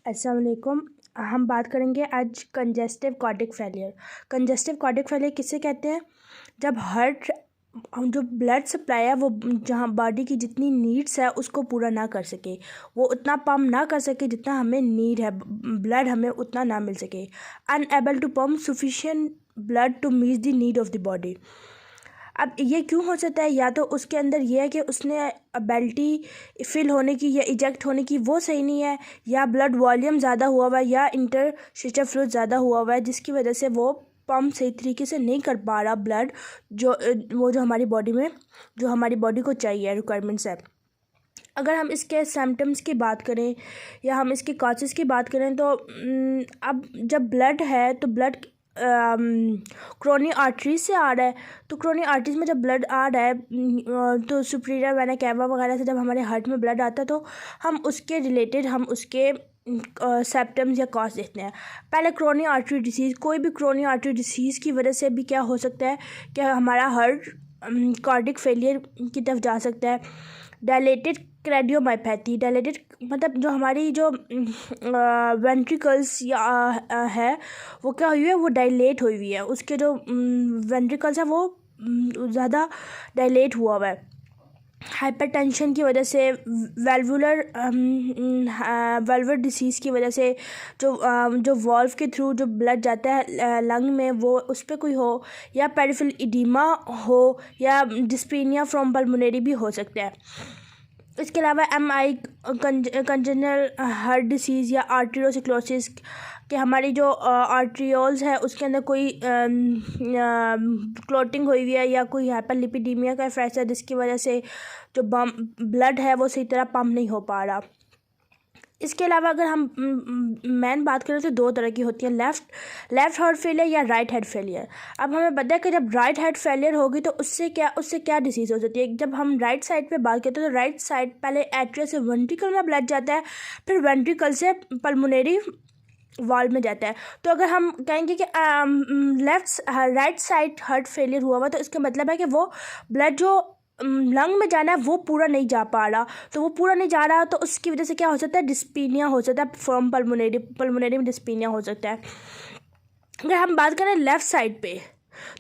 अस्सलाम वालेकुम। हम बात करेंगे आज congestive cardiac failure. Congestive cardiac failure किसे कहते हैं? जब हार्ट जो ब्लड सप्लाई है वो जहाँ बॉडी की जितनी नीड्स है उसको पूरा ना कर सके, वो उतना पम्प ना कर सके जितना हमें नीड है, ब्लड हमें उतना ना मिल सके। Unable to pump sufficient blood to meet the need of the body. अब ये क्यों हो सकता है? या तो उसके अंदर ये है कि उसने एबिलिटी फिल होने की या इजेक्ट होने की वो सही नहीं है, या ब्लड वॉल्यूम ज़्यादा हुआ हुआ है, या इंटरस्टिशियल फ्लूइड ज़्यादा हुआ हुआ है, जिसकी वजह से वो पंप सही तरीके से नहीं कर पा रहा ब्लड जो हमारी बॉडी में जो हमारी बॉडी को चाहिए, रिक्वायरमेंट्स है। अगर हम इसके सिम्टम्स की बात करें या हम इसके कॉजेज़ की बात करें तो अब जब ब्लड है तो ब्लड क्रोनी आर्टरीज से आ रहा है। तो क्रोनी आर्टरीज में जब ब्लड आ रहा है तो सुपीरियर वेना कैवा वगैरह से जब हमारे हार्ट में ब्लड आता है तो हम उसके रिलेटेड हम उसके सिम्टम्स या कॉज देखते हैं। पहले क्रोनी आर्टरी डिसीज़, कोई भी क्रोनी आर्टरी डिसीज़ की वजह से भी क्या हो सकता है कि हमारा हार्ट कार्डिक फेलियर की तरफ जा सकता है। डायलेटेड कार्डियोमायोपैथी, डायलेटेड मतलब जो हमारी जो वेंट्रिकल्स या है वो क्या हुई है, वो डायलेट हुई हुई है, उसके जो वेंट्रिकल्स है वो ज़्यादा डायलेट हुआ हुआ है। हाइपरटेंशन की वजह से, वेल्वुलर डिसीज़ की वजह से जो वॉल्व के थ्रू जो ब्लड जाता है लंग में वो उस पर कोई हो, या पेरिफेरल इडीमा हो, या डिस्पीनिया फ्रॉम पल्मोनरी भी हो सकता है। इसके अलावा कंजेनल हार्ट डिसीज़ या आर्टेरियोस्क्लेरोसिस कि हमारी जो आर्ट्रियोल्स है उसके अंदर कोई क्लोटिंग हुई हुई है या कोई हाइपरलिपिडीमिया का इफेक्ट है, जिसकी वजह से जो ब्लड है वो सही तरह पंप नहीं हो पा रहा। इसके अलावा अगर हम मेन बात करें तो दो तरह की होती है, लेफ़्ट हार्ट फेलियर या राइट हार्ट फेलियर। अब हमें पता है कि जब राइट हार्ट फेलियर होगी तो उससे क्या डिसीज़ हो जाती है। जब हम राइट साइड पे बात करते हैं तो राइट साइड पहले एट्रिया से वेंट्रिकल में ब्लड जाता है, फिर वेंट्रिकल से पल्मोनरी वॉल में जाता है। तो अगर हम कहेंगे कि राइट साइड हार्ट फेलियर हुआ हुआ तो इसका मतलब है कि वो ब्लड जो लंग में जाना है वो पूरा नहीं जा पा रहा। तो वो पूरा नहीं जा रहा तो उसकी वजह से क्या हो सकता है, डिस्पीनिया हो सकता है, फ्रॉम पल्मोनरी में डिस्पीनिया हो सकता है। अगर हम बात करें लेफ़्ट साइड पे,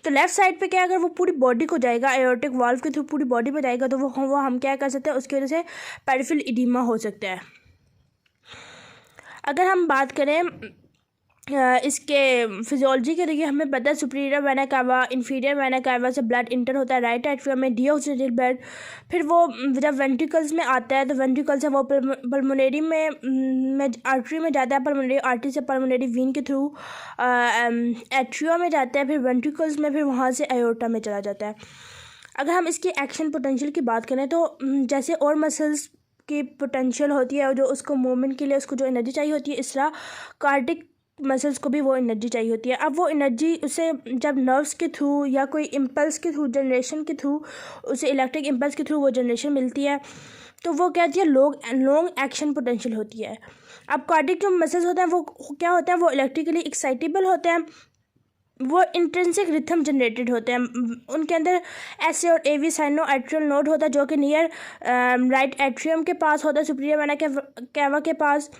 तो लेफ़्ट साइड पे क्या, अगर वो पूरी बॉडी को जाएगा, एओर्टिक वाल्व के थ्रू पूरी बॉडी में जाएगा तो वो हम क्या कर सकते हैं, उसकी वजह से पेरिफेरल इडीमा हो सकता है। अगर हम बात करें इसके फिजियोलॉजी के लिए, हमें पता है superior vena cava, inferior vena cava से ब्लड इंटर होता है राइट एट्रियम में, डीऑक्सीजेनेटेड ब्लड, फिर वो जब वेंट्रिकल्स में आता है तो वेंट्रिकल से वो पल्मोनरी में आर्टरी में जाता है, पल्मोनरी आर्टरी से पल्मोनरी वीन के थ्रू एट्रिया में जाता है, फिर वेंट्रिकल्स में, फिर वहाँ से एओर्टा में चला जाता है। अगर हम इसकी एक्शन पोटेंशियल की बात करें तो जैसे और मसल्स की पोटेंशियल होती है जो उसको मूवमेंट के लिए उसको जो एनर्जी चाहिए होती है, इस तरह कार्डिक मसल्स को भी वो एनर्जी चाहिए होती है। अब वो एनर्जी उसे जब नर्व्स के थ्रू या कोई इम्पल्स के थ्रू, जनरेशन के थ्रू, उसे इलेक्ट्रिक इम्पल्स के थ्रू वो जनरेशन मिलती है, तो वो क्या होती है, लॉन्ग एक्शन पोटेंशियल होती है। अब कार्डिक जो मसल्स होते हैं वो क्या होता है, वो इलेक्ट्रिकली एक्साइटेबल होते हैं, वो इंट्रिंसिक रिथम जनरेटेड होते हैं, उनके अंदर एस और एवी साइनो एट्रियल नोड होता है जो कि नियर राइट एट्रियम के पास होता है, सुपीरियर वेना कैवा के पास,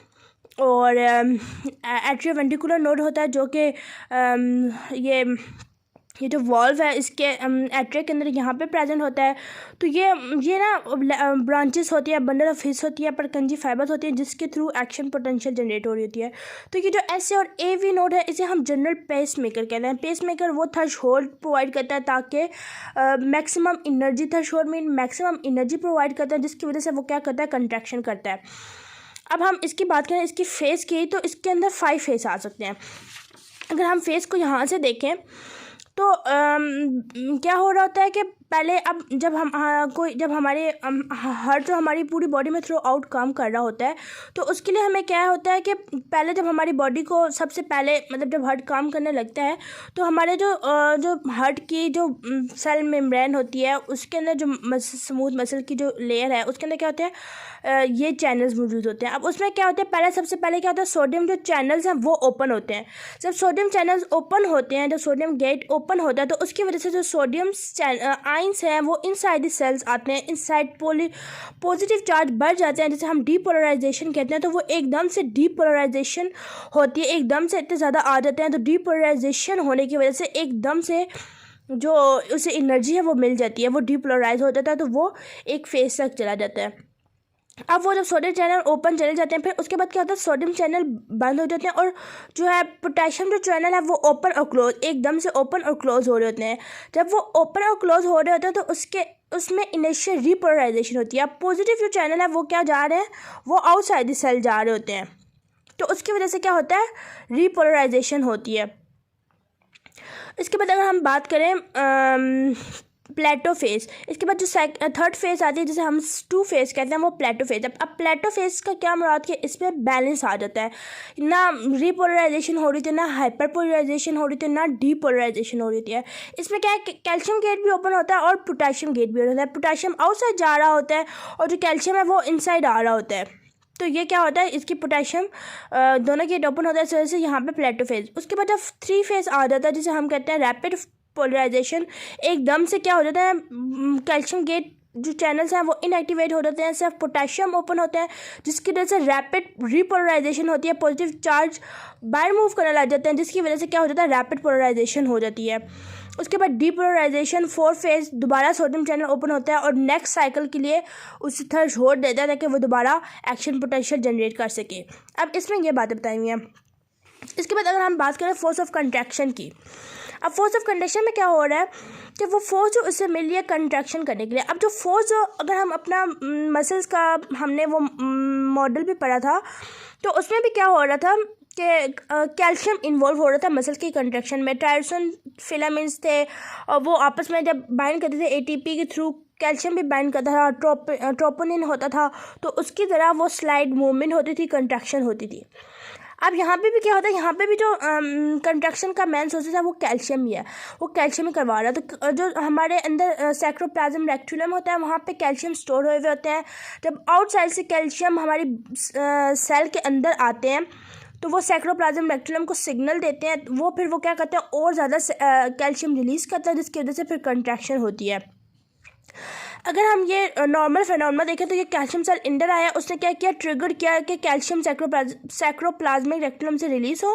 और एट्रियो वेंट्रिकुलर नोड होता है जो कि ये जो वॉल्व है इसके एट्रिया के अंदर यहाँ पे प्रेजेंट होता है। तो ये ना ब्रांचेस होती है, बंडल ऑफ हिस्स होती है, परकंजी फाइबर्स होती है जिसके थ्रू एक्शन पोटेंशियल जनरेट हो रही होती है। तो ये जो एस और ए वी नोड है इसे हम जनरल पेस मेकर कहते हैं। पेस मेकर वो थ्रेशोल्ड प्रोवाइड करता है ताकि maximum energy, threshold mean maximum energy provide करता है, जिसकी वजह से वो क्या करता है, कंट्रैक्शन करता है। अब हम इसकी बात करें इसकी फेस की, तो इसके अंदर 5 फेस आ सकते हैं। अगर हम फेस को यहाँ से देखें तो क्या हो रहा होता है कि पहले अब जब हमारे हार्ट जो हमारी पूरी बॉडी में थ्रू आउट काम कर रहा होता है तो उसके लिए हमें क्या होता है कि पहले जब हमारी बॉडी को सबसे पहले मतलब जब हार्ट काम करने लगता है तो हमारे जो हार्ट की जो सेल मेम्ब्रेन होती है उसके अंदर जो स्मूथ मसल की जो लेयर है उसके अंदर क्या होते हैं, ये चैनल्स मौजूद होते हैं। अब उसमें क्या होता है, सबसे पहले क्या होता है, सोडियम जो चैनल्स हैं वो ओपन होते हैं। जब सोडियम चैनल्स ओपन होते हैं, जब सोडियम गेट ओपन होता है तो उसकी वजह से जो सोडियम आइंस हैं वो इनसाइड द सेल्स आते हैं, इनसाइड पॉजिटिव चार्ज बढ़ जाते हैं, जिसे हम डीपोलराइजेशन कहते हैं। तो वो एकदम से डीपोलराइजेशन होती है, एकदम से इतने ज़्यादा आ जाते हैं। तो डीपोलराइजेशन होने की वजह से एकदम से जो उसे एनर्जी है वो मिल जाती है, वो डीपोलराइज हो जाता है, तो वो एक फेज तक चला जाता है। अब वो जब सोडियम चैनल ओपन चले जाते हैं, फिर उसके बाद क्या होता है, सोडियम चैनल बंद हो जाते हैं, और जो है पोटेशियम जो चैनल है वो ओपन और क्लोज, एकदम से ओपन और क्लोज हो रहे होते हैं। जब वो ओपन और क्लोज हो रहे होते हैं तो उसमें इनिशियल रीपोलराइजेशन होती है। पॉजिटिव जो चैनल है वो क्या जा रहे हैं, वो आउटसाइड द सेल जा रहे होते हैं, तो उसकी वजह से क्या होता है, रीपोलराइजेशन होती है। इसके बाद अगर हम बात करें प्लेटो फेज, इसके बाद जो थर्ड फेज आती है जिसे हम 2 फेज कहते हैं, वो प्लेटो फेज। अब प्लेटो फेज का क्या मुराद कि इसमें बैलेंस आ जाता है, ना रीपोलराइजेशन हो रही थी, ना हाइपरपोलराइजेशन हो रही थी, ना डीपोलराइजेशन हो रही थी। इसमें क्या है, कैल्शियम गेट भी ओपन होता है और पोटेशियम गेट भी होता है। पोटेशियम आउटसाइड जा रहा होता है और जो कैल्शियम है वो इनसाइड आ रहा होता है। तो ये क्या होता है, इसकी पोटेशियम दोनों गेट ओपन होता है, इस वजह से यहाँ पे प्लेटो फेज। उसके बाद जब 3 फेज आ जाता है जिसे हम कहते हैं रैपिड पोलराइजेशन, एकदम से क्या हो जाता है, कैल्शियम गेट जो चैनल्स हैं वो इनएक्टिवेट हो जाते हैं, सिर्फ पोटेशियम ओपन होते हैं, जिसकी वजह से रैपिड रीपोलराइजेशन होती है, पॉजिटिव चार्ज बाहर मूव करने लग जाते हैं, जिसकी वजह से क्या हो जाता है, रैपिड पोलराइजेशन हो जाती है। उसके बाद डीपोलराइजेशन 4 फेज, दोबारा सोडियम चैनल ओपन होता है और नेक्स्ट साइकिल के लिए उसे थ्रेशोल्ड देता है ताकि वो दोबारा एक्शन पोटेंशियल जनरेट कर सके। अब इसमें ये बातें बताई हुई हैं। इसके बाद अगर हम बात करें फोर्स ऑफ कंट्रैक्शन की, अब फोर्स ऑफ कंट्रैक्शन में क्या हो रहा है कि वो फोर्स जो उससे मिली है कंट्रैक्शन करने के लिए। अब जो फोर्स जो अगर हम अपना मसल्स का हमने वो मॉडल भी पढ़ा था, तो उसमें भी क्या हो रहा था कि कैल्शियम इन्वॉल्व हो रहा था मसल की कंट्रैक्शन में। टायरोसिन फिलामेंट्स थे और वो आपस में जब बाइंड करते थे एटीपी के थ्रू, कैल्शियम भी बाइंड करता था, ट्रोपोनिन होता था, तो उसकी तरह वो स्लाइड मूवमेंट होती थी, कंट्रैक्शन होती थी। अब यहाँ पे भी क्या होता है, यहाँ पे भी जो कंट्रैक्शन का मेन सोर्स है वो कैल्शियम ही है, वो कैल्शियम ही करवा रहा है। तो जो हमारे अंदर सैक्रोप्लाज्म रेक्टुलम होता है वहाँ पे कैल्शियम स्टोर हुए हुए होते हैं। जब आउटसाइड से कैल्शियम हमारी सेल के अंदर आते हैं तो वो सैक्रोप्लाज्म रेक्टुलम को सिग्नल देते हैं, वो फिर वो क्या करते हैं और ज़्यादा कैल्शियम रिलीज़ करता है, जिसकी वजह से फिर कंट्रैक्शन होती है। अगर हम ये नॉर्मल फिनोमेना देखें तो ये कैल्शियम सेल अंदर आया, उसने क्या किया, ट्रिगर किया कि कैल्शियम सैक्रोप्लाज्मिक रेक्टुलम से रिलीज़ हो।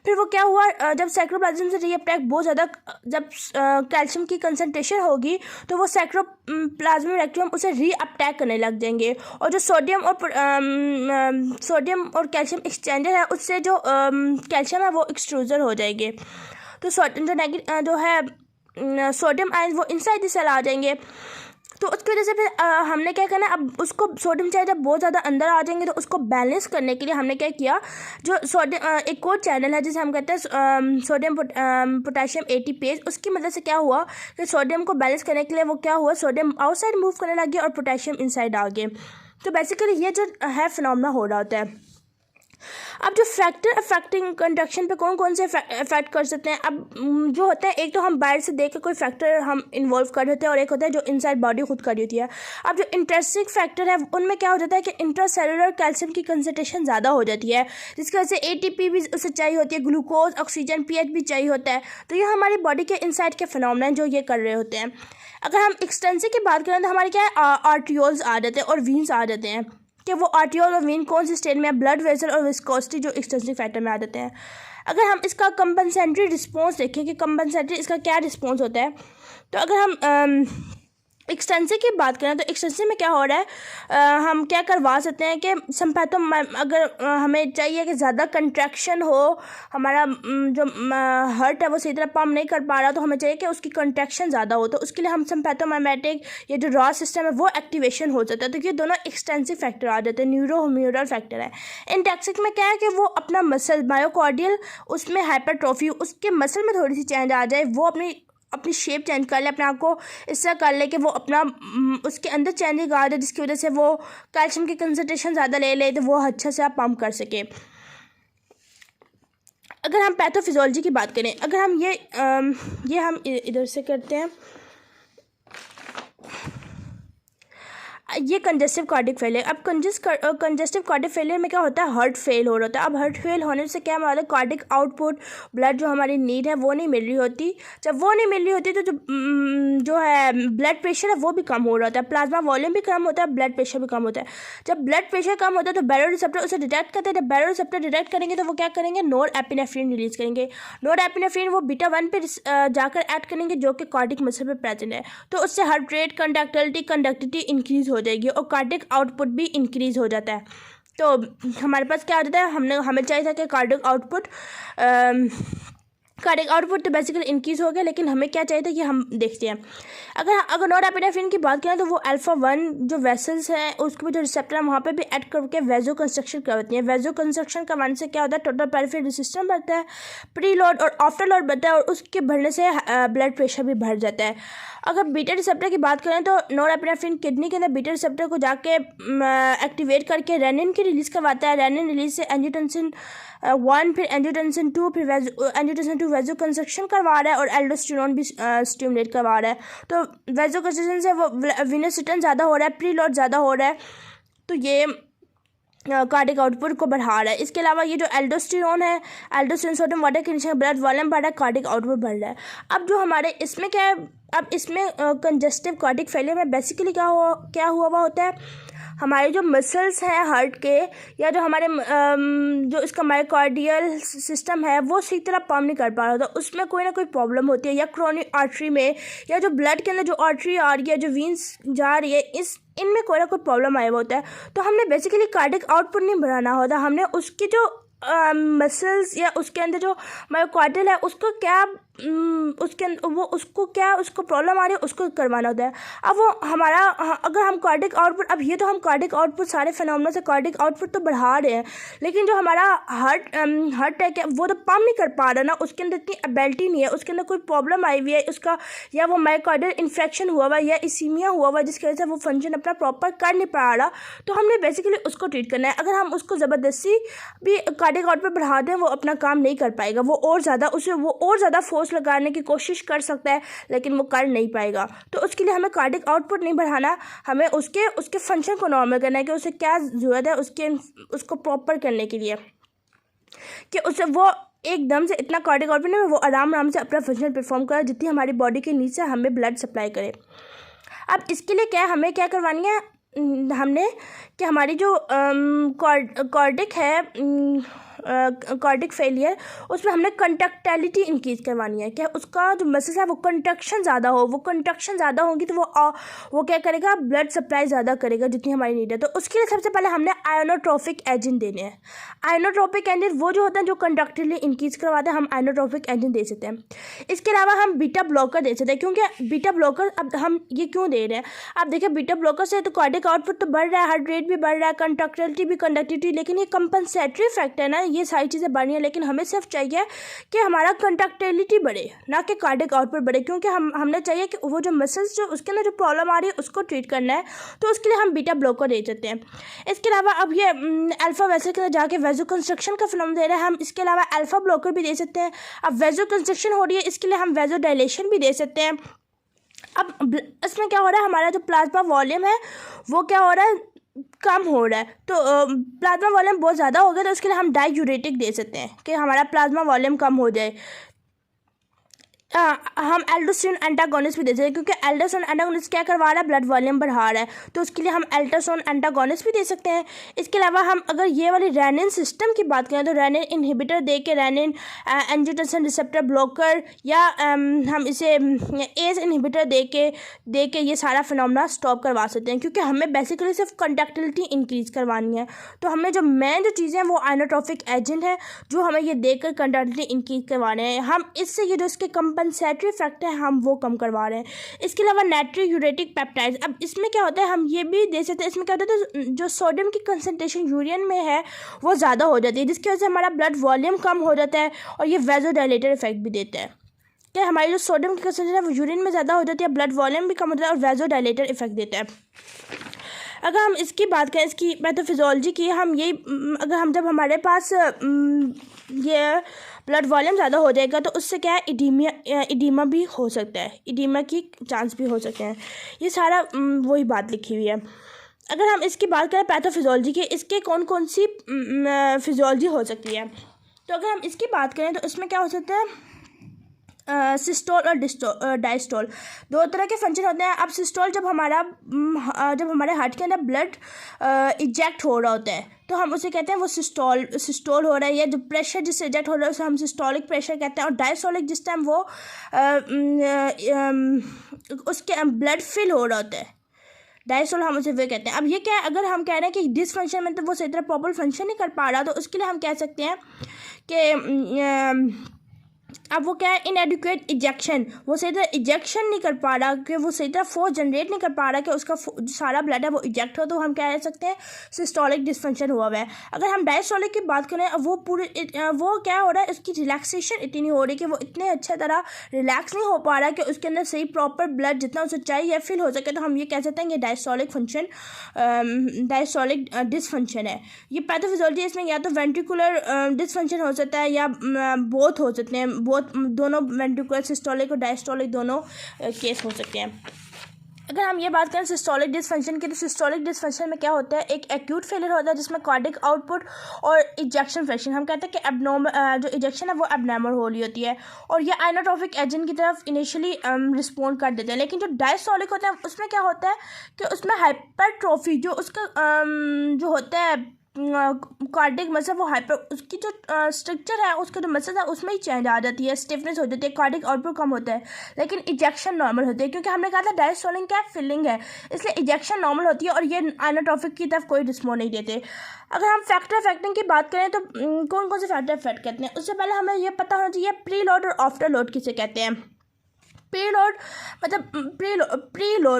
फिर वो क्या हुआ, जब सैक्रोप्लाज्म से रीअटैक बहुत ज़्यादा, जब कैल्शियम की कंसनट्रेशन होगी तो वो सैक्रोप्लाज्मिक रेक्टुलम उसे रीअटैक करने लग जाएंगे, और जो सोडियम और कैल्शियम एक्सचेंजर है उससे जो कैल्शियम है वो एक्सट्रूजर हो जाएंगे। तो जो है सोडियम आयन वो इनसाइड द सेल आ जाएंगे। तो उसकी वजह से फिर हमने क्या करना है, अब उसको सोडियम चाहे जब बहुत ज़्यादा अंदर आ जाएंगे तो उसको बैलेंस करने के लिए हमने क्या किया, जो सोडियम एक और चैनल है जिसे हम कहते हैं सोडियम पोटेशियम एटीपेज, उसकी मदद से क्या हुआ कि सोडियम को बैलेंस करने के लिए वो क्या हुआ, सोडियम आउटसाइड मूव करने लग गया और पोटेशियम इनसाइड आ गए। तो बेसिकली ये जो है फिनोमेना हो रहा होता है। अब जो फैक्टर अफेक्टिंग कंडक्शन पे कौन कौन से अफेक्ट कर सकते हैं, अब जो होता है, एक तो हम बाहर से देख के कोई फैक्टर हम इन्वॉल्व कर देते हैं और एक होता है जो इनसाइड बॉडी खुद कर होती है। अब जो इंट्रिंसिक फैक्टर है उनमें क्या हो जाता है कि इंट्रासेलुलर कैल्शियम की कंसनट्रेशन ज़्यादा हो जाती है, जिसकी वजह से एटीपी भी उसे चाहिए होती है, ग्लूकोज, ऑक्सीजन, पीएच भी चाहिए होता है। तो ये हमारी बॉडी के इनसाइड के फिनोमेना जो ये कर रहे होते हैं। अगर हम एक्सटेंसिव की बात करें तो हमारे क्या है, आर्टियोल्स आ जाते हैं और वीन्स आ जाते हैं, कि वो आर्टियोल और वेन कौन सी स्टेट में है, ब्लड वेसल और विस्कोसिटी जो एक्सटेंसिव फैक्टर में आ जाते हैं। अगर हम इसका कंपनसेटरी रिस्पॉन्स देखें कि कंपनसेटरी इसका क्या रिस्पॉन्स होता है, तो अगर हम एक्सटेंसिव की बात करें तो एक्सटेंसिव में क्या हो रहा है, हम क्या करवा सकते हैं कि सिम्पैथम, अगर हमें चाहिए कि ज़्यादा कंट्रैक्शन हो, हमारा जो हार्ट है वो सही तरह पंप नहीं कर पा रहा, तो हमें चाहिए कि उसकी कंट्रैक्शन ज़्यादा हो, तो उसके लिए हम सिम्पैथोमाइमेटिक ये जो रॉ सिस्टम है वो एक्टिवेशन हो जाता है। तो ये दोनों एक्सटेंसिव फैक्टर आ जाते हैं, न्यूरोह्यूमरल फैक्टर है। इंटैक्सिक में क्या है कि वो अपना मसल मायोकार्डियल, उसमें हाइपरट्रॉफी, उसके मसल में थोड़ी सी चेंज आ जाए, वो अपनी शेप चेंज कर ले, अपने आप को इस तरह कर ले कि वो अपना उसके अंदर चेंजिंग आ जाए, जिसकी वजह से वो कैल्शियम की कंसनट्रेशन ज़्यादा ले ले, तो वो अच्छे से आप पंप कर सके। अगर हम पैथोफिजियोलॉजी की बात करें, अगर हम ये हम इधर से करते हैं, ये कंजेस्टिव कार्डिक फेलियर। अब कंजेस्टिव कार्डिक फेलियर में क्या होता है, हार्ट फेल हो रहा होता है। अब हार्ट फेल होने से क्या हमारा कार्डिक आउटपुट, ब्लड जो हमारी नीड है वो नहीं मिल रही होती। जब वो नहीं मिल रही होती तो जो है ब्लड प्रेशर है वो भी कम हो रहा होता है, प्लाज्मा वॉल्यूम भी कम होता है, ब्लड प्रेशर भी कम होता है। जब ब्लड प्रेशर कम होता है तो बैरोरिसेप्टर उसे डिटेक्ट करते हैं। जब बैरोरिसेप्टर डिटेक्ट करेंगे तो वो क्या करेंगे, नोरएपिनेफ्रिन रिलीज करेंगे। नोरएपिनेफ्रिन वो बीटा 1 पे जाकर एक्ट करेंगे जो कि कार्डिक मसल पे प्रेजेंट है। तो उससे हार्ट रेट, कंडक्टिविटी इंक्रीज हो जाएगी और कार्डिक आउटपुट भी इंक्रीज हो जाता है। तो हमारे पास क्या हो जाता है, हमें चाहिए था कि कार्डिक आउटपुट तो बेसिकली इंक्रीज हो गया, लेकिन हमें क्या चाहिए था कि हम देखते हैं। अगर नोरएपिनेफ्रिन की बात करें तो वो अल्फा 1 जो वेसल्स हैं उसके जो रिसेप्टर है वहाँ पे भी ऐड करके वेजो कंस्ट्रक्शन करवाती हैं। वेजो कंस्ट्रक्शन करवाने से क्या होता है, टोटल पेरिफेरल रेजिस्टेंस बढ़ता है, प्री लोड और आफ्टर लोड बढ़ता है और उसके बढ़ने से ब्लड प्रेशर भी बढ़ जाता है। अगर बीटा रिसेप्टर की बात करें तो नोरएपिनेफ्रिन किडनी के अंदर बीटा रिसेप्टर को जाके एक्टिवेट करके रेनिन की रिलीज करवाता है। रेनिन रिलीज से एंजियोटेंसिन 1, फिर एंजियोटेंसिन 2, फिर एंजियोटेंसिन 2 वेजो कंस्ट्रक्शन करवा रहा है और एल्डोस्टेरोन भी स्टिमुलेट करवा रहा है। तो वेजो कंस्ट्रक्शन से वो वीनस रिटर्न ज़्यादा हो रहा है, प्री लोड ज़्यादा हो रहा है, तो ये कार्डिक आउटपुट को बढ़ा रहा है। इसके अलावा ये जो एल्डोस्टेरोन है, aldosterone sodium water condition blood volume बढ़ रहा है, कार्डिक आउटपुट बढ़ रहा है। अब जो हमारे इसमें क्या है, अब इसमें कंजेस्टिव कार्डिक फेलियर में बेसिकली क्या हुआ होता है, हमारे जो मसल्स हैं हार्ट के या जो हमारे जो इसका मायोकार्डियल सिस्टम है वो सही तरह पंप नहीं कर पा रहा होता, उसमें कोई ना कोई प्रॉब्लम होती है, या क्रोनिक आर्टरी में या जो ब्लड के अंदर जो आर्टरी आ रही है, जो वीन्स जा रही है, इनमें कोई ना कोई प्रॉब्लम आया होता है। तो हमने बेसिकली कार्डिक आउटपुट नहीं बढ़ाना होता, हमने उसकी जो मसल्स या उसके अंदर जो मायोकार्डियल है उसको क्या उसको प्रॉब्लम आ रही है उसको करवाना होता है। अब वो हमारा अगर हम कार्डिक आउटपुट, अब ये तो हम कार्डिक आउटपुट सारे फिनोमेना से कार्डिक आउटपुट तो बढ़ा रहे हैं, लेकिन जो हमारा हार्ट अटैक है वो तो पंप नहीं कर पा रहा ना, उसके अंदर इतनी एबिलिटी नहीं है, उसके अंदर कोई प्रॉब्लम आई हुई है उसका, या वो मायोकार्डियल इन्फेक्शन हुआ हुआ है या इसीमिया हुआ हुआ है जिसकी वजह से वो फंक्शन अपना प्रॉपर कर नहीं पा रहा, तो हमने बेसिकली उसको ट्रीट करना है। अगर हम उसको ज़बरदस्ती भी कार्डिक आउटपुट बढ़ा दें वो अपना काम नहीं कर पाएगा, वो और ज़्यादा फोर्स लगाने की कोशिश कर सकता है लेकिन वो कर नहीं पाएगा। तो उसके लिए हमें कार्डिक आउटपुट नहीं बढ़ाना, हमें उसके फंक्शन को नॉर्मल करना है कि उसे क्या ज़रूरत है उसको प्रॉपर करने के लिए, कि उसे वो एकदम से इतना कार्डिक आउटपुट नहीं, वो आराम से अपना फंक्शन परफॉर्म करे जितनी हमारी बॉडी के नीचे हमें ब्लड सप्लाई करे। अब इसके लिए हमें क्या करवानी है, हमने कि हमारी जो कार्डिक है कार्डिक फेलियर, उसमें हमने कंडक्टिविटी इंक्रीज करवानी है, कि उसका जो मसल्स है वो कंडक्शन ज़्यादा होगी तो वो क्या करेगा, ब्लड सप्लाई ज़्यादा करेगा जितनी हमारी नीड है। तो उसके लिए सबसे पहले हमने आयोनोट्रोपिक एजेंट देने हैं। आयोनोट्रोपिक एजेंट वो जो होता है जो कंडक्टिविटी इंक्रीज करवाते हैं, हम आयोनोट्रोपिक एजेंट दे सकते हैं। इसके अलावा हम बीटा ब्लॉकर दे सकते हैं, क्योंकि बीटा ब्लॉकर अब हम ये क्यों दे रहे हैं, आप देखिए बीटा ब्लॉकर से तो कार्डिक आउटपुट तो बढ़ रहा है, हार्ट रेट भी बढ़ रहा है, कंडक्टिविटी, लेकिन ये कंपनसेटरी इफेक्ट है ना, ये सारी चीज़ें बढ़नी है, लेकिन हमें सिर्फ चाहिए कि हमारा कंडक्टिविटी बढ़े ना कि कार्डिक आउटपुट बढ़े, क्योंकि हमने चाहिए कि वो जो मसल्स जो उसके अंदर जो प्रॉब्लम आ रही है उसको ट्रीट करना है, तो उसके लिए हम बीटा ब्लॉकर दे देते हैं। इसके अलावा अब ये अल्फा वेसल के अंदर जाके वेजो कंस्ट्रक्शन का फिनोमेना दे रहे हैं हम, इसके अलावा अल्फा ब्लॉकर भी दे सकते हैं। अब वेजो कंस्ट्रक्शन हो रही है, इसके लिए हम वेजो डायलेशन भी दे सकते हैं। अब इसमें क्या हो रहा है, हमारा जो प्लाज्मा वॉल्यूम है वो क्या हो रहा है, कम हो रहा है, तो प्लाज्मा वॉल्यूम बहुत ज़्यादा हो गया, तो उसके लिए हम डाययूरेटिक दे सकते हैं कि हमारा प्लाज्मा वॉल्यूम कम हो जाए। हम एल्डोस्टेरोन एंटागोनिस्ट भी दे सकते हैं, क्योंकि एल्डोस्टेरोन एंटागोनिस्ट क्या करवा रहा है, ब्लड वॉल्यूम बढ़ा रहा है, तो उसके लिए हम एल्डोस्टेरोन एंटागोनिस्ट भी दे सकते हैं। इसके अलावा हम अगर ये वाली रेनिन सिस्टम की बात करें तो रेनिन इनहिबिटर दे के, रेनिन एंजियोटेंसिन रिसेप्टर ब्लॉकर, या हम इसे एस इनहिबिटर दे के ये सारा फिनोमेना स्टॉप करवा सकते हैं, क्योंकि हमें बेसिकली सिर्फ कंडक्टिविटी इंक्रीज करवानी है। तो हमें जो मेन जो चीज़ें हैं वो आयोनोट्रोपिक एजेंट है जो हमें ये देकर कंडक्टिविटी इंक्रीज करवाने हैं, हम इससे ये जो इसके कंपनसेटरी इफेक्ट है हम वो कम करवा रहे हैं। इसके अलावा नाइट्रोयूरेटिक पेप्टाइड्स, अब इसमें क्या होता है, हम ये भी दे सकते हैं, इसमें क्या होता है जो सोडियम की कंसनट्रेशन यूरिन में है वो ज़्यादा हो जाती है, जिसकी वजह से हमारा ब्लड वॉल्यूम कम हो जाता है, और ये वेजोडाइलेटर इफेक्ट भी देता है कि हमारी जो सोडियम की कंसनट्रेशन है वो यूरिन में ज़्यादा हो जाती है, ब्लड वॉल्यूम भी कम होता है और वेजोडाइलेटर इफेक्ट देता है। अगर हम इसकी बात करें, इसकी पैथोफिजियोलॉजी की, हम ये अगर जब हमारे पास ये ब्लड वॉल्यूम ज़्यादा हो जाएगा तो उससे क्या है, इडीमा भी हो सकता है, इडीमा की चांस भी हो सकते हैं। ये सारा वही बात लिखी हुई है। अगर हम इसकी बात करें पैथोफिजियोलॉजी की, इसके कौन कौन सी फिजियोलॉजी हो सकती है, तो अगर हम इसकी बात करें तो इसमें क्या हो सकता है, सिस्टोल और डायस्टोल, दो तरह के फंक्शन होते हैं। अब सिस्टोल जब हमारे हार्ट के अंदर ब्लड इजेक्ट हो रहा होता है तो हम उसे कहते हैं वो सिस्टोल हो रहा है, या जो प्रेशर जिससे इजेक्ट हो रहा है उसे हम सिस्टोलिक प्रेशर कहते हैं। और डायस्टोलिक जिस टाइम वो उसके ब्लड फिल हो रहा होता है, डायस्टोल हम उसे वे कहते हैं। अब ये क्या है, अगर हम कह रहे हैं कि डिसफंक्शन में तो वो सही तरह प्रॉपर फंक्शन नहीं कर पा रहा, तो उसके लिए हम कह सकते हैं कि अब वो क्या है, इनएडिक्वेट इजेक्शन, वो सही तरह इजेक्शन नहीं कर पा रहा, कि वो सही तरह फोर्स जनरेट नहीं कर पा रहा कि उसका जो सारा ब्लड है वो इजेक्ट हो, तो हम कह सकते हैं सिस्टोलिक डिसफंक्शन हुआ है। अगर हम डायस्टोलिक की बात करें, वो वो क्या हो रहा है, उसकी रिलैक्सेशन इतनी नहीं हो रही कि वो इतने अच्छे तरह रिलैक्स नहीं हो पा रहा कि उसके अंदर सही प्रॉपर ब्लड जितना उसे चाहिए फिल हो सके, तो हम ये कह सकते हैं कि डायस्टोलिक डिसफंक्शन है। ये पैथोफिजियोलॉजी, इसमें या तो वेंट्रिकुलर डिसफंक्शन हो सकता है या बोथ हो सकते हैं, दोनों वेंट्रिकुलर सिस्टोलिक और डायस्टोलिक दोनों केस हो सकते हैं। अगर हम ये बात करें सिस्टोलिक डिसफंक्शन की, तो सिस्टोलिक डिसफंक्शन में क्या होता है, एक एक्यूट फेलियर होता है जिसमें कार्डिक आउटपुट और इजेक्शन फ्रैक्शन, हम कहते हैं कि एबनॉर्मल जो इजेक्शन है वो एबनॉर्मल हो रही होती है और ये आइनोट्रोपिक एजेंट की तरफ इनिशियली रिस्पॉन्ड कर देते हैं। लेकिन जो डायस्टोलिक होता है उसमें क्या होता है कि उसमें हाइपरट्रोफी जो उसका जो होता है कार्डिक मसल, वो हाइपर उसकी जो स्ट्रक्चर है उसका जो मसल है उसमें ही चेंज आ जाती है, स्टिफनेस हो जाती है, कार्डिक आउटपुट कम होता है, लेकिन इजेक्शन नॉर्मल होती है। क्योंकि हमने कहा था डायस्टोलिक क्या फिलिंग है, इसलिए इजेक्शन नॉर्मल होती है और ये आइनोट्रोपिक की तरफ कोई रिस्पॉन्ड नहीं देते। अगर हम फैक्टर इफेक्टिंग की बात करें तो कौन कौन से फैक्टर इफेक्ट करते हैं, उससे पहले हमें ये पता होना चाहिए प्री लोड और आफ्टर लोड किसे कहते हैं। प्री लोड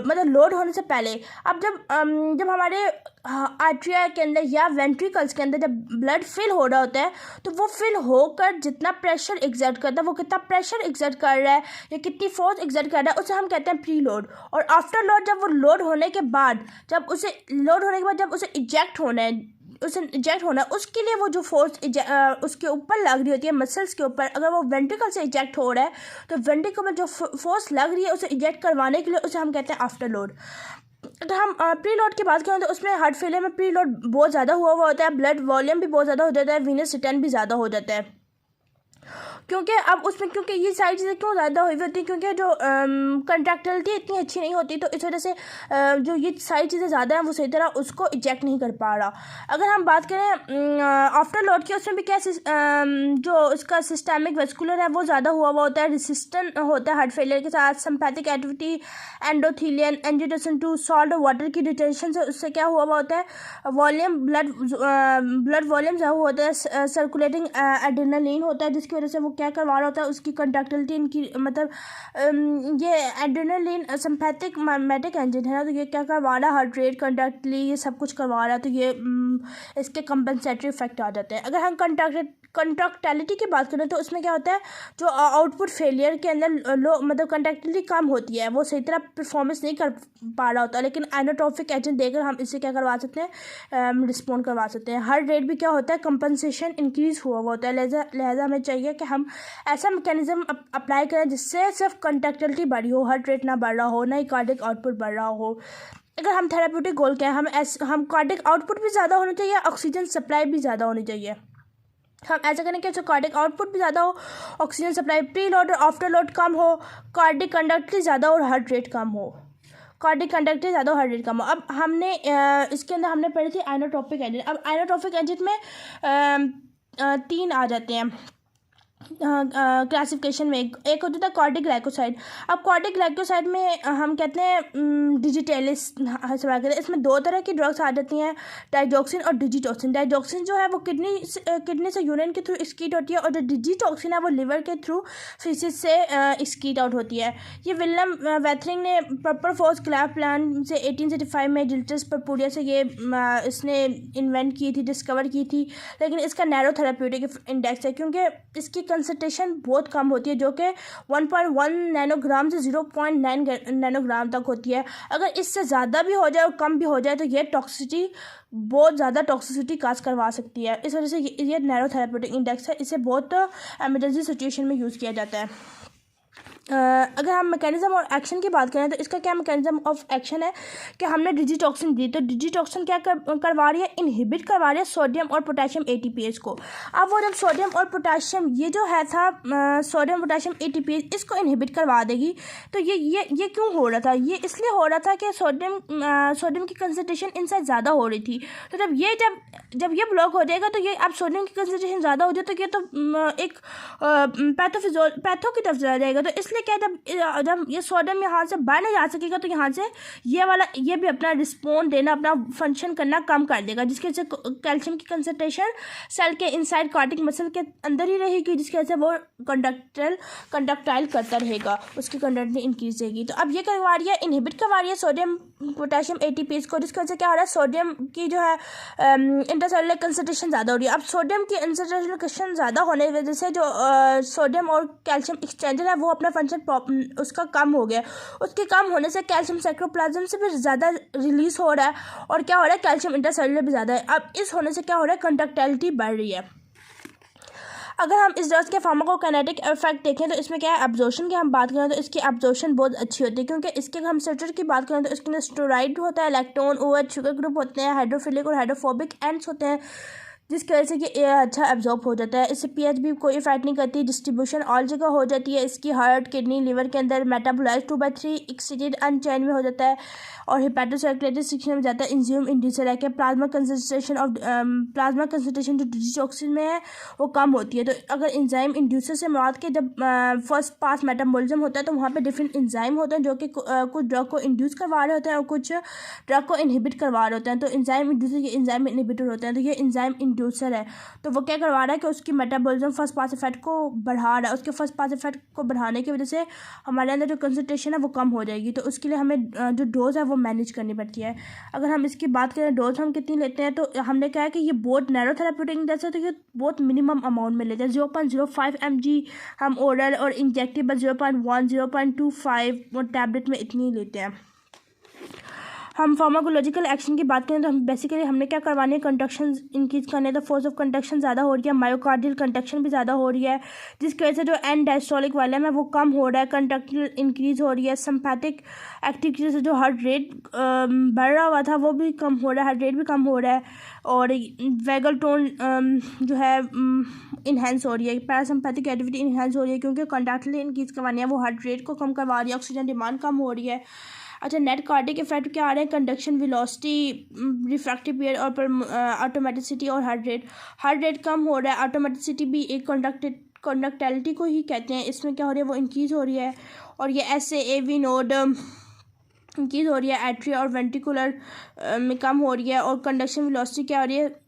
मतलब लोड होने से पहले। अब जब हमारे आर्टरिया के अंदर या वेंट्रिकल्स के अंदर जब ब्लड फिल हो रहा होता है तो वो फिल होकर जितना प्रेशर एग्जर्ट करता है, वो कितना प्रेशर एग्जर्ट कर रहा है या कितनी फोर्स एग्जर्ट कर रहा है, उसे हम कहते हैं प्री लोड। और आफ्टर लोड, जब वो लोड होने के बाद जब उसे इजेक्ट होना है, उसके लिए वो जो फोर्स उसके ऊपर लग रही होती है मसल्स के ऊपर, अगर वो वेंट्रिकल से इजेक्ट हो रहा है तो वेंट्रिकल में जो फोर्स लग रही है उसे इजेक्ट करवाने के लिए उसे हम कहते हैं आफ्टर लोड। अगर हम प्री लोड की बात करें तो उसमें हार्ट फेलियर में प्री लोड बहुत ज़्यादा हुआ होता है, ब्लड वॉल्यूम भी बहुत ज़्यादा हो जाता है, वीनस रिटर्न भी ज़्यादा हो जाता है। क्योंकि अब उसमें क्योंकि ये सारी चीज़ें क्यों ज़्यादा हुई होती है, क्योंकि जो कंट्रैक्टिलिटी इतनी अच्छी नहीं होती, तो इस वजह से जो ये सारी चीज़ें ज़्यादा हैं वो सही तरह उसको इजेक्ट नहीं कर पा रहा। अगर हम बात करें आफ्टर लोड की, उसमें भी क्या जो उसका सिस्टमिक वेस्कुलर है वो ज़्यादा हुआ होता है, रेसिस्टेंट होता है हार्ट फेलियर के साथ, सिम्पैथिक एक्टिविटी, एंडोथेलियन, एंजियोटेंसिन 2, सॉल्ट और वाटर की डिटेंशन से उससे क्या हुआ होता है, वॉल्यूम ब्लड वॉल्यूम ज़्यादा होता है, सर्कुलेटिंग एड्रेनालिन होता है जिसकी वजह से वो क्या करवा रहा होता है, उसकी कंडक्टिविटी इनकी मतलब ये एड्रेनालिन सिम्पैथिक मैग्नेटिक एंजिन है ना, तो ये क्या करवा रहा है, हार्ट रेट, कंडक्टली, ये सब कुछ करवा रहा है, तो ये इसके कंपनसेटरी इफेक्ट आ जाते हैं। अगर हम कंडक्टिलिटी की बात करें तो उसमें क्या होता है, जो आउटपुट फेलियर के अंदर मतलब कंडक्टिलिटी कम होती है, वो सही तरह परफॉर्मेंस नहीं कर पा रहा होता, लेकिन आइनोट्रोपिक एजेंट देकर हम इससे क्या करवा सकते हैं, रिस्पॉन्ड करवा सकते हैं। हार्ट रेट भी क्या होता है, कंपनसेशन इंक्रीज हुआ होता है, लिहाजा हमें चाहिए कि हम ऐसा मैकेनिज्म अप्लाई करें जिससे सिर्फ कंडक्टिलिटी बढ़ी हो, हार्ट रेट ना बढ़ रहा हो, ना ही कार्डिक आउटपुट बढ़ रहा हो। अगर हम थेरेप्यूटिक गोल क्या है, हम कार्डिक आउटपुट भी ज़्यादा होना चाहिए, ऑक्सीजन सप्लाई भी ज़्यादा होनी चाहिए। हम ऐसा करें कि जो कार्डिक आउटपुट भी ज़्यादा हो, ऑक्सीजन सप्लाई, प्री लोड और आफ्टर लोड कम हो, कार्डिक कंडक्टिविटी ज़्यादा और हार्ट रेट कम हो, कार्डिक कंडक्टिविटी ज़्यादा हो, हार्ट रेट कम हो। अब हमने इसके अंदर हमने पढ़ी थी आइनोट्रोपिक एजेंट। अब आइनोट्रोपिक एजेंट में 3 आ जाते हैं क्लासिफिकेशन में। एक होता था कार्डिक ग्लाइकोसाइड। अब कार्डिक ग्लाइकोसाइड में हम कहते हैं डिजिटेलिस से बात करें, इसमें 2 तरह की ड्रग्स आ जाती हैं, डाइजॉक्सिन और डिजिटॉक्सिन। डाइजॉक्सिन जो है वो किडनी से यूरिन के थ्रू एक्सक्रीट होती है और जो डिजिटॉक्सिन है वो लिवर के थ्रू फीसिस से एक्सक्रीट आउट होती है। ये विलियम वेथरिंग ने प्रॉपर फोर्स क्लैप प्लान से 1835 में जिल्टस परपुरिया से ये इसने इन्वेंट की थी, डिस्कवर की थी, लेकिन इसका नैरो थेरेप्यूटिक इंडेक्स है क्योंकि इसकी कंसंट्रेशन बहुत कम होती है, जो कि 1.1 नैनोग्राम से 0.9 नैनोग्राम तक होती है। अगर इससे ज़्यादा भी हो जाए और कम भी हो जाए तो ये टॉक्सिसिटी बहुत ज़्यादा टॉक्सिसिटी काज करवा सकती है। इस वजह से ये नैरो थेरेप्यूटिक इंडेक्स है, इसे बहुत एमरजेंसी सिचुएशन में यूज़ किया जाता है। अगर हम मैकेनिज्म और एक्शन की बात करें तो इसका क्या मैकेनिज्म ऑफ एक्शन है कि हमने डिजिटॉक्सिन दी, तो डिजिटॉक्सिन क्या करवा रही है, इनहिबिट करवा रही है सोडियम और पोटेशियम एटीपीएस को। अब वो जब सोडियम और पोटेशियम ये जो है था सोडियम पोटेशियम एटीपीएस इसको इनहिबिट करवा देगी। तो ये क्यों हो रहा था, ये इसलिए हो रहा था कि सोडियम की कंसनट्रेशन इनसे ज़्यादा हो रही थी। तो जब ये ब्लॉक हो जाएगा तो ये अब सोडियम की कंसनट्रेशन ज़्यादा हो जाए तो ये तो एक पैथो की तरफ चला जाएगा। तो इसलिए क्या, जब ये सोडियम यहाँ से बाहर नहीं जा सकेगा तो यहाँ से ये भी अपना रिस्पॉन्ड देना, अपना फंक्शन करना कम कर देगा, जिसकी वजह से कैल्शियम की कंसनट्रेशन सेल के इनसाइड कार्डिक मसल के अंदर ही रहेगी, जिसकी वजह से वो कंडक्टाइल करता रहेगा, उसकी कंडक्टिविटी इंक्रीज रहेगी। तो अब ये करवा रही है, इनहिबिट करवा रही है सोडियम पोटेशियम एटीपीएस को, जिसकी वजह से क्या हो रहा है, सोडियम की जो है इंटरसेलुलर कंसनट्रेशन ज़्यादा हो रही है। अब सोडियम की कंसनट्रेशन ज़्यादा होने की वजह से जो सोडियम और कैल्शियम एक्सचेंजर है वो अपना फंक्शन उसका कम हो गया। उसके कम होने से कैल्शियम साइटोप्लाज्म से भी ज़्यादा रिलीज हो रहा है और क्या हो रहा है, कैल्शियम इंटरसेलुलर भी ज़्यादा है। अब इस होने से क्या हो रहा है, कंडक्टिविटी बढ़ रही है। अगर हम इस ड्रग्स के फार्माकोकाइनेटिक इफेक्ट देखें तो इसमें क्या है, एब्जॉर्प्शन की हम बात करें तो इसकी एब्जॉर्प्शन बहुत अच्छी होती है, क्योंकि इसके अगर हम स्ट्रक्चर की बात करें तो इसके अंदर स्टेरॉइड होता है, इलेक्ट्रॉन OH शुगर ग्रुप होते हैं, हाइड्रोफिलिक और हाइड्रोफोबिक एंड्स होते हैं, जिसकी वजह से कि अच्छा एब्जॉर्ब हो जाता है। इससे पीएच भी कोई इफेक्ट नहीं करती, डिस्ट्रीब्यूशन ऑल जगह हो जाती है इसकी, हार्ट किडनी लिवर के अंदर मेटाबोलाइज 2/3 एक्सीडेड अनचेन में हो जाता है और हेपेटोसाइक्लेटिक सिस्टम में जाता है। इंज्यूम इंड्यूसर है कि प्लाज्मा कंसनट्रेशन जो डिजिटॉक्सिन में है वो कम होती है। तो अगर इंजाइम इंड्यूसर से मुराद के जब फर्स्ट पास मेटाबॉलिज्म होता है तो वहाँ पे डिफरेंट इंजाइम होते हैं जो कि कुछ ड्रग को इंड्यूस करवा रहे होते हैं और कुछ ड्रग को इनहिबिट करवा रहे होते हैं। तो इंजाइम इंड्यूसर ये इंजाइम इनहिबिटर होते हैं। तो ये इंजाइम इंड्यूसर है, तो वो क्या करवा रहा है कि उसकी मेटाबॉलिज्म फर्स्ट पास इफेक्ट को बढ़ा रहा है। उसके फर्स्ट पास इफेक्ट को बढ़ाने की वजह से हमारे अंदर जो कंसनट्रेशन है वो कम हो जाएगी। तो उसके लिए हमें जो डोज है वो मैनेज करनी पड़ती है। अगर हम इसकी बात करें डोज हम कितनी लेते हैं, तो हमने कहा है कि ये बहुत नैरो थेराप्यूटिक जैसे, तो ये बहुत मिनिमम अमाउंट में लेते हैं। 0.05 mg हम ओरल और इंजेक्टेबल 0.1 0.25 और टैबलेट में इतनी लेते हैं। हम फार्माकोलॉजिकल एक्शन की बात करें तो हम बेसिकली हमने क्या करवानी है, कंडक्शन इंक्रीज करने, तो फोर्स ऑफ कंडक्शन ज़्यादा हो रही है, मायोकार्डियल कंडक्शन भी ज़्यादा हो रही है, जिसकी वजह से जो एन डायस्टोलिक वॉल्यूम है वो कम हो रहा है, कंडक्टिव इंक्रीज हो रही है, सिम्पैथिक एक्टिविटी से जो हार्ट रेट बढ़ रहा हुआ था वो भी कम हो रहा है, हार्ट रेट भी कम हो रहा है, और वेगल टोन जो है इन्हेंस हो रही है, पैरासिम्पैथिक एक्टिविटी इन्हेंस हो रही है, क्योंकि कंडक्टिविटी इंक्रीज करवानी है, वो हार्ट रेट को कम करवा रही है, ऑक्सीजन डिमांड कम हो रही है। अच्छा, नेट कार्डिक इफेक्ट क्या आ रहे हैं, कंडक्शन वेलोसिटी, रिफ्रैक्टिव पीरियड और ऑटोमेटिसिटी और हार्ट रेट कम हो रहा है। ऑटोमेटिसिटी भी एक कंडक्टिविटी को ही कहते हैं, इसमें क्या हो रही है वो इंक्रीज़ हो रही है, और ये SAAV नोड इंक्रीज़ हो रही है, एट्रिया और वेंट्रिकुलर में कम हो रही है, और कंडक्शन वेलोसिटी क्या हो रही है,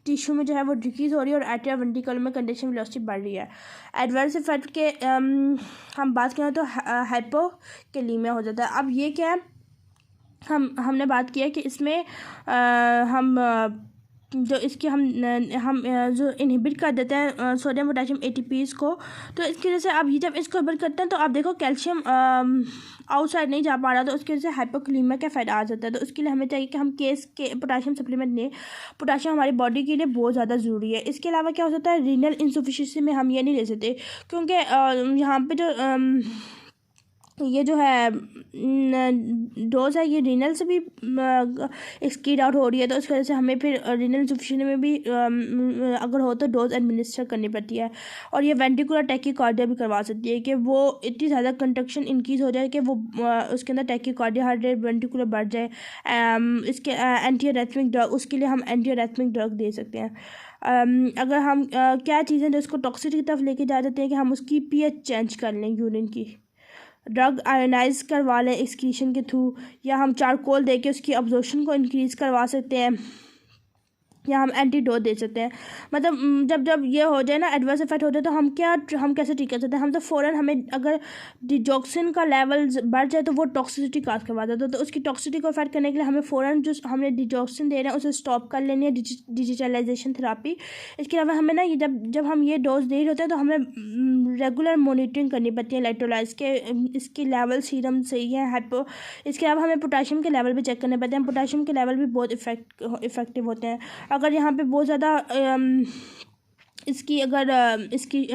टिश्यू में जो है वो डिक्रीज़ हो रही है, और एट्रिया वेंट्रिकुलर में कंडक्शन वेलोसिटी बढ़ रही है। एडवर्स इफेक्ट के हम बात करें तो हाइपोकैलेमिया हो जाता है। अब ये क्या है, हमने बात किया कि इसमें हम जो इसकी हम जो इनहिबिट कर देते हैं सोडियम पोटेशियम ATPs को, तो इसकी वजह से अब ये जब इसको इनहिबिट करते हैं तो आप देखो कैल्शियम आउटसाइड नहीं जा पा रहा, तो उसकी वजह से हाइपोकैलेमिया का फायदा आ जाता है। तो उसके लिए हमें चाहिए कि हम पोटेशियम सप्लीमेंट लें। पोटेशियम हमारी बॉडी के लिए बहुत ज़्यादा ज़रूरी है। इसके अलावा क्या हो सकता है, रीनल इंसफिशिएंसी में हम ये नहीं ले सकते, क्योंकि यहाँ पे जो ये जो है डोज है ये रीनल से भी एक्सक्रीड आउट हो रही है, तो इस वजह से हमें फिर रीनल इंसफिशिएंसी में भी अगर हो तो डोज एडमिनिस्टर करनी पड़ती है। और ये वेंट्रिकुलर टैकीकार्डिया भी करवा सकती है कि वो इतनी ज़्यादा कंडक्शन इंक्रीज़ हो जाए कि वो उसके अंदर टैकीकार्डिया, हार्ट रेट, वेंट्रिकुलर बढ़ जाए। इसके एंटी अरेथमिक ड्रग, उसके लिए हम एंटी अरेथमिक ड्रग दे सकते हैं। अगर हम क्या चीज़ें जो इसको टॉक्सिसिटी की तरफ लेके जा देते हैं कि हम उसकी pH चेंज कर लें यूरिन की, ड्रग आयोनाइज करवा लें एक्सक्रीशन के थ्रू, या हम चारकोल दे के उसकी अब्जॉर्प्शन को इंक्रीज़ करवा सकते हैं, या हम एंटीडोट दे सकते हैं। मतलब जब ये हो जाए ना, एडवर्स इफेक्ट हो जाए, तो हम कैसे ठीक कर सकते हैं, हम तो फ़ौरन हमें अगर डिजॉक्सिन का लेवल बढ़ जाए तो वो टॉक्सिसिटी काज करवा देता है, तो उसकी टॉक्सिसिटी को इफेक्ट करने के लिए हमें फ़ौरन जो हमने डिजॉक्सिन दे रहे हैं उसे स्टॉप कर लेनी है, डिजिटलाइजेशन थेरापी। इसके अलावा हमें ना ये जब हम ये डोज दे रहे होते हैं तो हमें रेगुलर मॉनिटरिंग करनी पड़ती है इलेक्ट्रोलाइट्स के, इसकी लेवल सीरम सही है, हाइपो। इसके अलावा हमें पोटेशियम के लेवल भी चेक करने पड़ते हैं, पोटेशियम के लेवल भी बहुत इफेक्टिव होते हैं। अगर यहाँ पे बहुत ज़्यादा इसकी अगर इसकी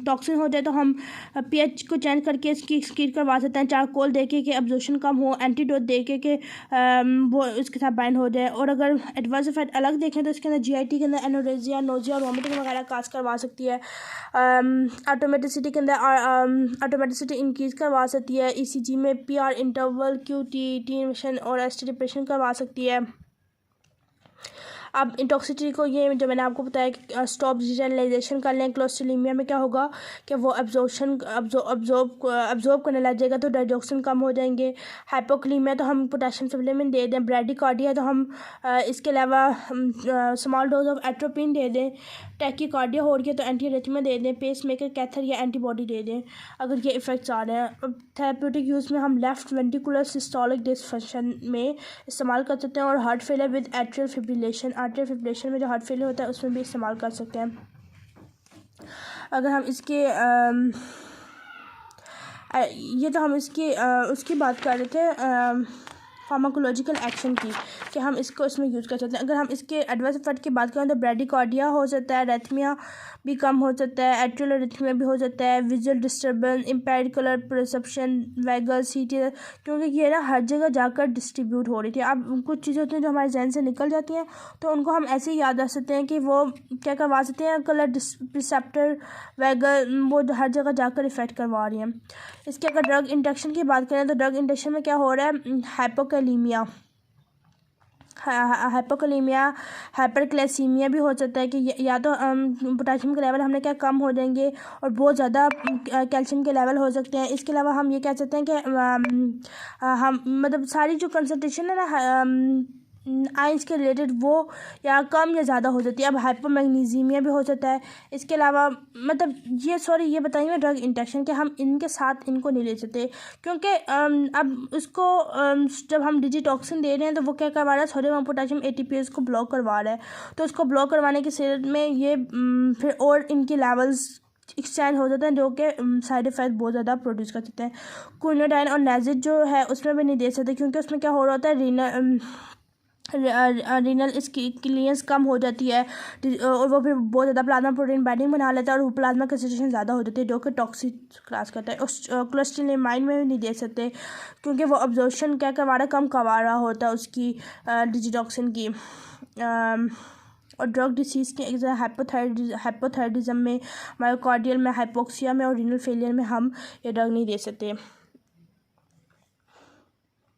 टॉक्सिन हो जाए तो हम पीएच को चेंज करके इसकी स्कीर करवा सकते हैं, चारकोल दे के कि एब्जॉर्प्शन कम हो, एंटीडोट दे के वो इसके साथ बाइंड हो जाए। और अगर एडवर्स इफेक्ट अलग देखें तो इसके अंदर जीआईटी के अंदर एनोरेजिया, नोजिया और वॉमिटिंग वगैरह काज करवा सकती है। ऑटोमेटिसिटी के अंदर ऑटोमेटिसिटी इंक्रीज करवा सकती है। ईसीजी में पीआर इंटरवल, क्यूटी मिशन और एसटी डिप्रेशन करवा सकती है। अब इंटॉक्सिटी को ये जो मैंने आपको बताया कि स्टॉप डिजनलाइजेशन कर लें। क्लोस्ट्रीलिमिया में क्या होगा कि वो अब्जॉर्ब करने लग जाएगा तो डाइजॉक्सिन कम हो जाएंगे। हाइपोक्लीमिया तो हम पोटेशियम सप्लीमेंट दे दें। ब्रैडीकार्डिया तो हम इसके अलावा स्मॉल डोज ऑफ एट्रोपिन दे दें। टैकीकार्डिया हो रही है तो एंटीरिथमिया दे दें। पेस मेकर कैथर या एंटीबॉडी दे दें अगर ये इफ़ेक्ट्स आ रहे हैं। अब थेरेप्यूटिक यूज़ में हम लेफ्ट वेंट्रिकुलर सिस्टोलिक डिसफंक्शन में इस्तेमाल कर सकते हैं और heart failure with atrial fibrillation, आर्टियल fibrillation में जो हार्ट फेलियर होता है उसमें भी इस्तेमाल कर सकते हैं। अगर हम इसके ये तो हम इसकी उसकी बात कर रहे थे फार्माकोलॉजिकल एक्शन की कि हम इसको इसमें यूज़ कर सकते हैं। अगर हम इसके एडवर्स इफेक्ट की बात करें तो ब्रैडीकार्डिया हो सकता है, एरिथमिया भी कम हो सकता है, एट्रियल एरिथमिया भी हो सकता है, visual disturbance, impaired colour perception, vagal सीटी, क्योंकि ये ना हर जगह जाकर डिस्ट्रीब्यूट हो रही थी। अब कुछ चीज़ें होती हैं जो हमारे जहन से निकल जाती हैं तो उनको हम ऐसे ही याद रख सकते हैं कि वो क्या करवा सकते हैं, कलर रिसेप्टर वैगल वो हर जगह जाकर इफ़ेक्ट करवा रही हैं। इसके अगर ड्रग इंडक्शन की बात करें तो ड्रग इंडक्शन में क्या हो रहा है, हाइपोकैलीमिया, हाइपरक्लेसीमिया भी हो सकता है कि या तो पोटेशियम के लेवल हमने क्या कम हो जाएंगे और बहुत ज़्यादा कैल्शियम के लेवल हो सकते हैं। इसके अलावा हम ये कह सकते हैं कि हम मतलब सारी जो कंसंट्रेशन है ना आइंस के रिलेटेड वो या कम या ज़्यादा हो जाती है। अब हाइपोमैग्नीसीमिया भी हो सकता है। इसके अलावा मतलब ये बताइए मैं ड्रग इंटरेक्शन के हम इनके साथ इनको नहीं ले सकते क्योंकि अब उसको जब हम डिजिटॉक्सिन दे रहे हैं तो वो क्या करवा रहा है, सोडियम और पोटेशियम एटीपीएस को ब्लॉक करवा रहा है। तो उसको ब्लॉक करवाने के सिलसिले में ये फिर और इनके लेवल्स एक्सचेंज हो जाते हैं जो कि साइड इफ़ेक्ट बहुत ज़्यादा प्रोड्यूस कर सकते हैं। क्विनोडाइन और नाजिड जो है उसमें भी नहीं दे सकते क्योंकि उसमें क्या हो रहा होता है, रीनल इसकी क्लियरेंस कम हो जाती है और वो फिर बहुत ज़्यादा प्लाज्मा प्रोटीन बाइंडिंग बना लेता है और प्लाज्मा कंसंट्रेशन ज़्यादा हो जाती है जो कि टॉक्सिक क्लास करता है। उस क्लोस्ट्रीलिमाइन में भी नहीं दे सकते क्योंकि वो अब्जॉर्प्शन क्या करवा रहा है, कम करवा रहा होता है उसकी डिजिटॉक्सिन की। और ड्रग डिसीज़ के हाइपोथायराइडिज्म में, मायोकार्डियल में, हाइपोक्सिया में और रीनल फेलियर में हम ये ड्रग नहीं दे सकते।